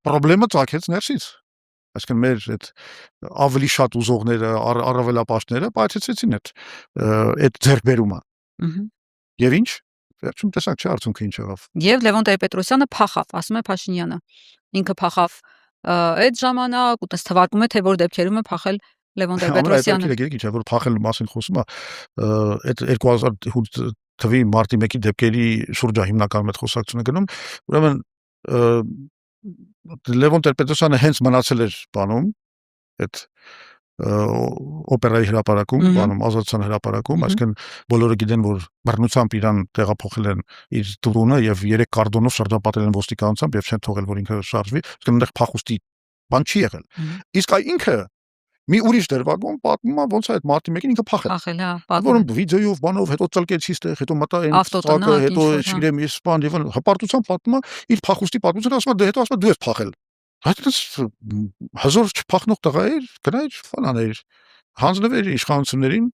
Պրոբլեմը ծագեց ներսից, այսինքն մեր այդ ավելի շատ ուզողները, առավելապաշտները պայթեցրեցին այդ ձեռքբերումը։ Եվ ինչ, վերջում տեսակ չէ արդյունքը ինչ եղավ։ Եվ Լևոն Տեր-Պետրոսյանը փախավ, ասում է Փաշինյանը, ինքը փախավ այդ ժամանակ, ու տես թվարկում է, թե որ դեպքերում է փախել Լևոն Տեր-Պետրոսյանը։ Ամենահետաքրքիրը ինչ է, որ փախել մասին խոսում է, այդ 2008 թվի մարտի 1-ի դեպքերի շուրջ է հիմնականում այդ խոսակցությունը գնում, ուրեմն Լևոն Տեր-Պետրոսյանը հենց մնացել էր բանում, այդ օպերայի հրապարակում, բանում ազատության հրապարակում, այսինքն բոլորը գիտեն, որ բռնությամբ իրան տեղափոխել են իր տունը եւ 3 կարդոնով շրջապատել են ոստիկանությամբ եւ չեն թողել, որ ինքը շարժվի, այսինքն այնտեղ փախուստի բան չի եղել։ Իսկ այ ինքը մի ուրիշ դերվագում պատմում է ոնց է այդ մարտի 1-ին ինքը փախել, որում վիդեոյով, բանով, հետո ծլկեցի ստեղ, հետո մտա այն ծակը, հետո չգիտեմ, ես սպան եւ հպարտությամբ պատմում է իր փախուստի պատմությունը, ասում է դե հետո ասում է դու ես փախել։ Այդպես հազոր չփախնող տղա էր, գնայր բան աներ, հանձնվեր իշխանություններին,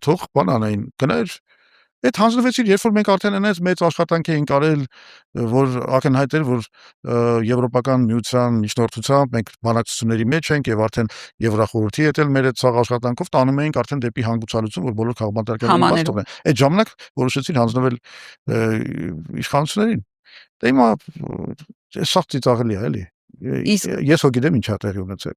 թող բան անային, գնայր այդ հանձնվեցիր, երբ որ մենք արդեն այնպես մեծ աշխատանք էինք արել, որ ակնհայտ էր, որ Եվրոպական միության միջնորդությամբ մենք բանակցությունների մեջ ենք եւ արդեն Եվրախորհրդի հետ էլ մեր այդ ցաղ աշխատանքով տանում էինք արդեն դեպի հանգուցալուծում, որ բոլոր քաղաքապետարները բաց թողնեն։ Այդ ժամանակ որոշեցին հանձնվել իշխանություններին։ Դե հիմա սա ծիծաղելի է, էլի։ Ես հո գիտեմ ինչ է տեղի ունեցել։